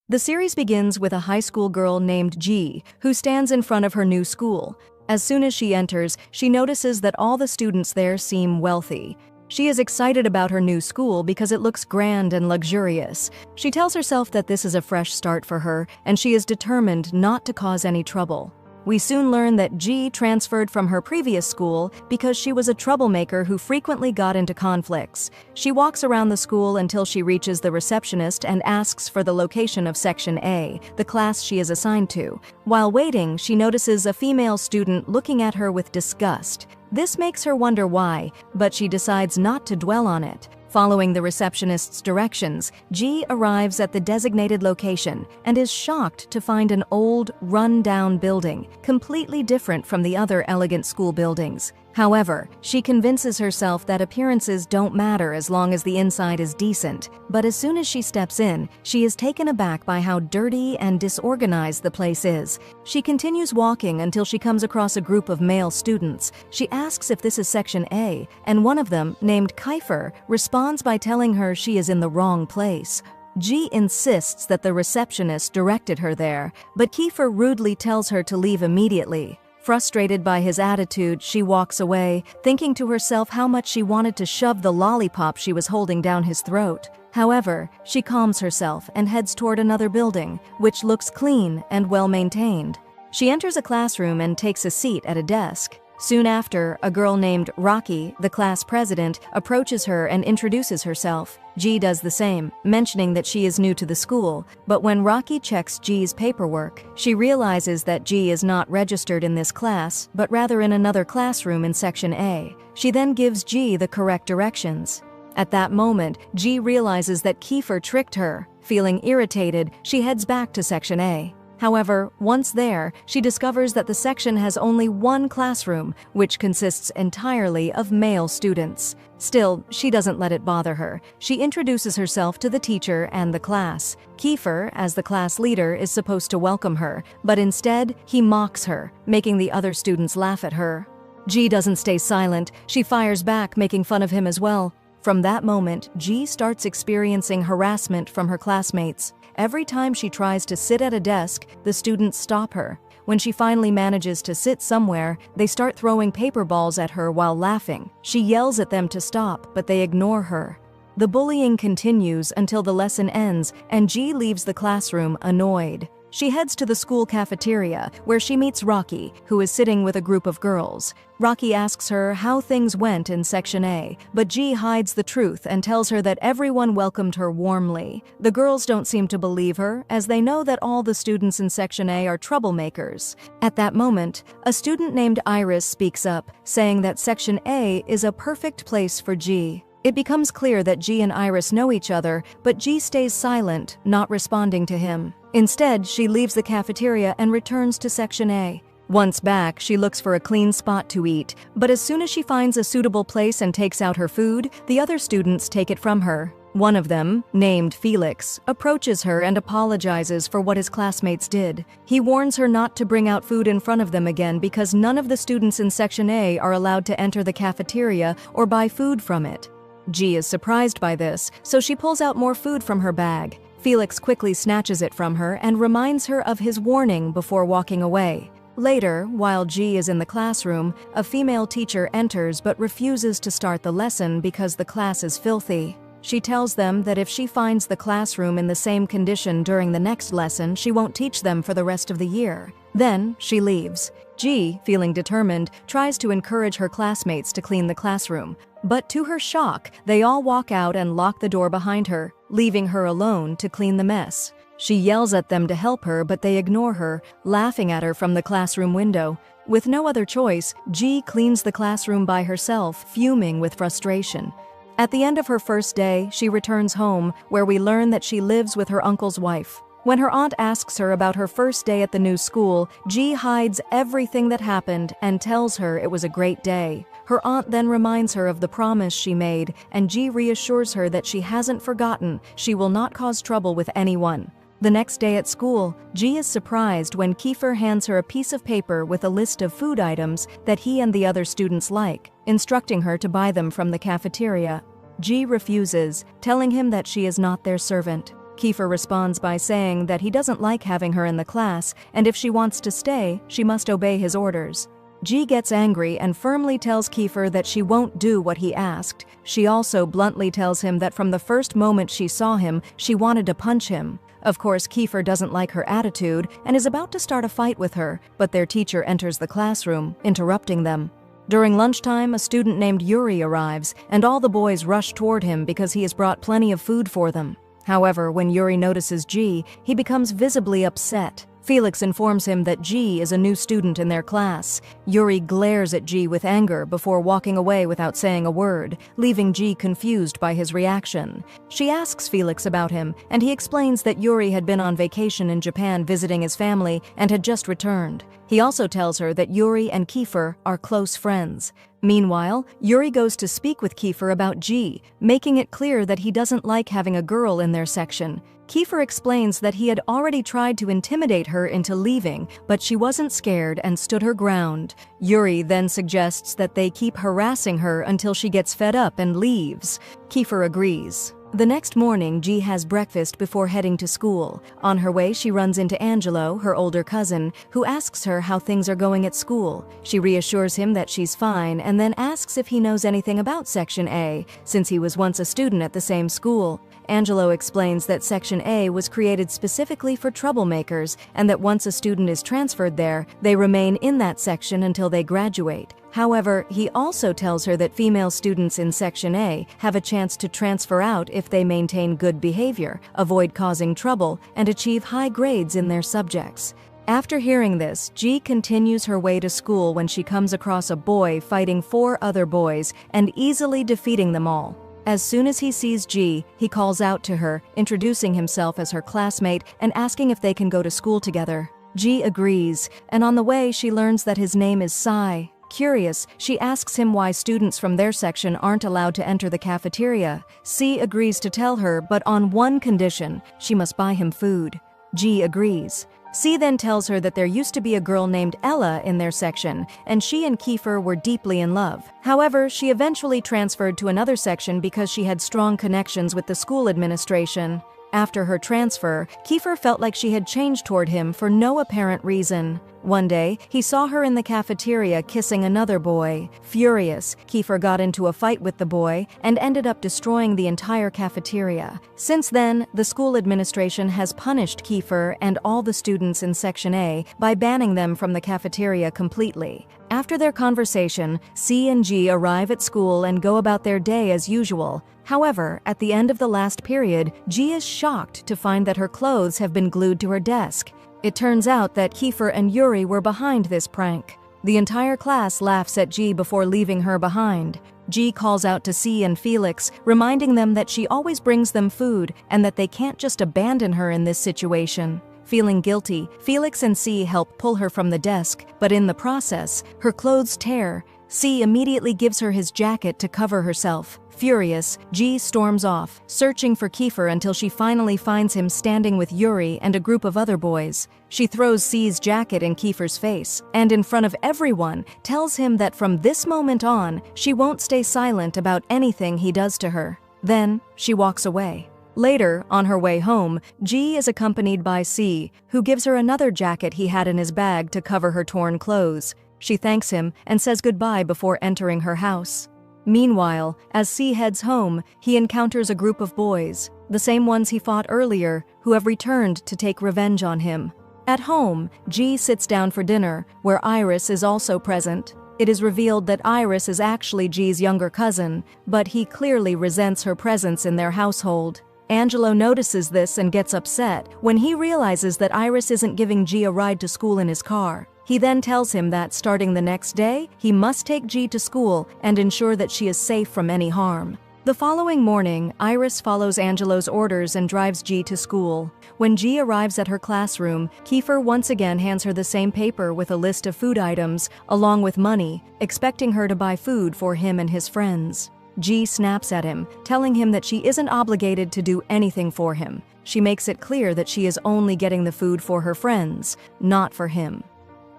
The series begins with a high school girl named Ji, who stands in front of her new school. As soon as she enters, she notices that all the students there seem wealthy. She is excited about her new school because it looks grand and luxurious. She tells herself that this is a fresh start for her, and she is determined not to cause any trouble. We soon learn that Ji transferred from her previous school because she was a troublemaker who frequently got into conflicts. She walks around the school until she reaches the receptionist and asks for the location of Section A, the class she is assigned to. While waiting, she notices a female student looking at her with disgust. This makes her wonder why, but she decides not to dwell on it. Following the receptionist's directions, Ji arrives at the designated location and is shocked to find an old, run-down building, completely different from the other elegant school buildings. However, she convinces herself that appearances don't matter as long as the inside is decent. But as soon as she steps in, she is taken aback by how dirty and disorganized the place is. She continues walking until she comes across a group of male students. She asks if this is Section A, and one of them, named Kiefer, responds by telling her she is in the wrong place. Ji insists that the receptionist directed her there, but Kiefer rudely tells her to leave immediately. Frustrated by his attitude, she walks away, thinking to herself how much she wanted to shove the lollipop she was holding down his throat. However, she calms herself and heads toward another building, which looks clean and well-maintained. She enters a classroom and takes a seat at a desk. Soon after, a girl named Rocky, the class president, approaches her and introduces herself. Ji does the same, mentioning that she is new to the school, but when Rocky checks Ji's paperwork, she realizes that Ji is not registered in this class, but rather in another classroom in Section A. She then gives Ji the correct directions. At that moment, Ji realizes that Kiefer tricked her. Feeling irritated, she heads back to Section A. However, once there, she discovers that the section has only one classroom, which consists entirely of male students. Still, she doesn't let it bother her. She introduces herself to the teacher and the class. Kiefer, as the class leader, is supposed to welcome her, but instead, he mocks her, making the other students laugh at her. Ji doesn't stay silent. She fires back, making fun of him as well. From that moment, Ji starts experiencing harassment from her classmates. Every time she tries to sit at a desk, the students stop her. When she finally manages to sit somewhere, they start throwing paper balls at her while laughing. She yells at them to stop, but they ignore her. The bullying continues until the lesson ends, and Ji leaves the classroom annoyed. She heads to the school cafeteria, where she meets Rocky, who is sitting with a group of girls. Rocky asks her how things went in Section A, but Ji hides the truth and tells her that everyone welcomed her warmly. The girls don't seem to believe her, as they know that all the students in Section A are troublemakers. At that moment, a student named Iris speaks up, saying that Section A is a perfect place for Ji. It becomes clear that Ji and Iris know each other, but Ji stays silent, not responding to him. Instead, she leaves the cafeteria and returns to Section A. Once back, she looks for a clean spot to eat, but as soon as she finds a suitable place and takes out her food, the other students take it from her. One of them, named Felix, approaches her and apologizes for what his classmates did. He warns her not to bring out food in front of them again because none of the students in Section A are allowed to enter the cafeteria or buy food from it. Ji is surprised by this, so she pulls out more food from her bag. Felix quickly snatches it from her and reminds her of his warning before walking away. Later, while Ji is in the classroom, a female teacher enters but refuses to start the lesson because the class is filthy. She tells them that if she finds the classroom in the same condition during the next lesson, she won't teach them for the rest of the year. Then, she leaves. Ji, feeling determined, tries to encourage her classmates to clean the classroom. But to her shock, they all walk out and lock the door behind her, leaving her alone to clean the mess. She yells at them to help her, but they ignore her, laughing at her from the classroom window. With no other choice, Ji cleans the classroom by herself, fuming with frustration. At the end of her first day, she returns home, where we learn that she lives with her uncle's wife. When her aunt asks her about her first day at the new school, Ji hides everything that happened and tells her it was a great day. Her aunt then reminds her of the promise she made, and Ji reassures her that she hasn't forgotten. She will not cause trouble with anyone. The next day at school, Ji is surprised when Kiefer hands her a piece of paper with a list of food items that he and the other students like, instructing her to buy them from the cafeteria. Ji refuses, telling him that she is not their servant. Kiefer responds by saying that he doesn't like having her in the class, and if she wants to stay, she must obey his orders. Ji gets angry and firmly tells Kiefer that she won't do what he asked. She also bluntly tells him that from the first moment she saw him, she wanted to punch him. Of course, Kiefer doesn't like her attitude and is about to start a fight with her, but their teacher enters the classroom, interrupting them. During lunchtime, a student named Yuri arrives, and all the boys rush toward him because he has brought plenty of food for them. However, when Yuri notices Ji, he becomes visibly upset. Felix informs him that Ji is a new student in their class. Yuri glares at Ji with anger before walking away without saying a word, leaving Ji confused by his reaction. She asks Felix about him, and he explains that Yuri had been on vacation in Japan visiting his family and had just returned. He also tells her that Yuri and Kiefer are close friends. Meanwhile, Yuri goes to speak with Kiefer about Ji, making it clear that he doesn't like having a girl in their section. Kiefer explains that he had already tried to intimidate her into leaving, but she wasn't scared and stood her ground. Yuri then suggests that they keep harassing her until she gets fed up and leaves. Kiefer agrees. The next morning, Ji has breakfast before heading to school. On her way, she runs into Angelo, her older cousin, who asks her how things are going at school. She reassures him that she's fine and then asks if he knows anything about Section A, since he was once a student at the same school. Angelo explains that Section A was created specifically for troublemakers and that once a student is transferred there, they remain in that section until they graduate. However, he also tells her that female students in Section A have a chance to transfer out if they maintain good behavior, avoid causing trouble, and achieve high grades in their subjects. After hearing this, Ji continues her way to school when she comes across a boy fighting 4 other boys and easily defeating them all. As soon as he sees Ji, he calls out to her, introducing himself as her classmate and asking if they can go to school together. Ji agrees, and on the way she learns that his name is Sai. Curious, she asks him why students from their section aren't allowed to enter the cafeteria. Si agrees to tell her, but on one condition: she must buy him food. Ji agrees. Si then tells her that there used to be a girl named Ella in their section, and she and Kiefer were deeply in love. However, she eventually transferred to another section because she had strong connections with the school administration. After her transfer, Kiefer felt like she had changed toward him for no apparent reason. One day, he saw her in the cafeteria kissing another boy. Furious, Kiefer got into a fight with the boy and ended up destroying the entire cafeteria. Since then, the school administration has punished Kiefer and all the students in Section A by banning them from the cafeteria completely. After their conversation, Si and Ji arrive at school and go about their day as usual. However, at the end of the last period, Ji is shocked to find that her clothes have been glued to her desk. It turns out that Kiefer and Yuri were behind this prank. The entire class laughs at Ji before leaving her behind. Ji calls out to Si and Felix, reminding them that she always brings them food and that they can't just abandon her in this situation. Feeling guilty, Felix and Si help pull her from the desk, but in the process, her clothes tear. Si immediately gives her his jacket to cover herself. Furious, Ji storms off, searching for Kiefer until she finally finds him standing with Yuri and a group of other boys. She throws Si's jacket in Kiefer's face, and in front of everyone, tells him that from this moment on, she won't stay silent about anything he does to her. Then, she walks away. Later, on her way home, Ji is accompanied by Si, who gives her another jacket he had in his bag to cover her torn clothes. She thanks him and says goodbye before entering her house. Meanwhile, as Si heads home, he encounters a group of boys, the same ones he fought earlier, who have returned to take revenge on him. At home, Ji sits down for dinner, where Iris is also present. It is revealed that Iris is actually Ji's younger cousin, but he clearly resents her presence in their household. Angelo notices this and gets upset when he realizes that Iris isn't giving Ji a ride to school in his car. He then tells him that starting the next day, he must take Ji to school and ensure that she is safe from any harm. The following morning, Iris follows Angelo's orders and drives Ji to school. When Ji arrives at her classroom, Kiefer once again hands her the same paper with a list of food items, along with money, expecting her to buy food for him and his friends. Ji snaps at him, telling him that she isn't obligated to do anything for him. She makes it clear that she is only getting the food for her friends, not for him.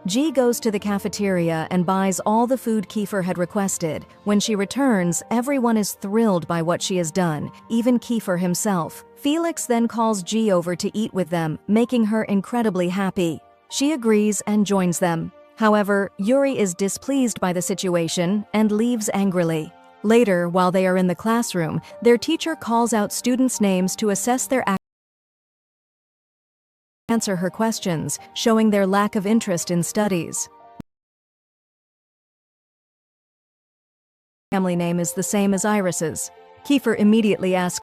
G goes to the cafeteria and buys all the food Kiefer had requested. When she returns, everyone is thrilled by what she has done, even Kiefer himself. Felix then calls G over to eat with them, making her incredibly happy. She agrees and joins them. However, Yuri is displeased by the situation and leaves angrily. Later, while they are in the classroom, their teacher calls out students' names to assess their answer her questions, showing their lack of interest in studies. Family name is the same as Iris's. Kiefer immediately asks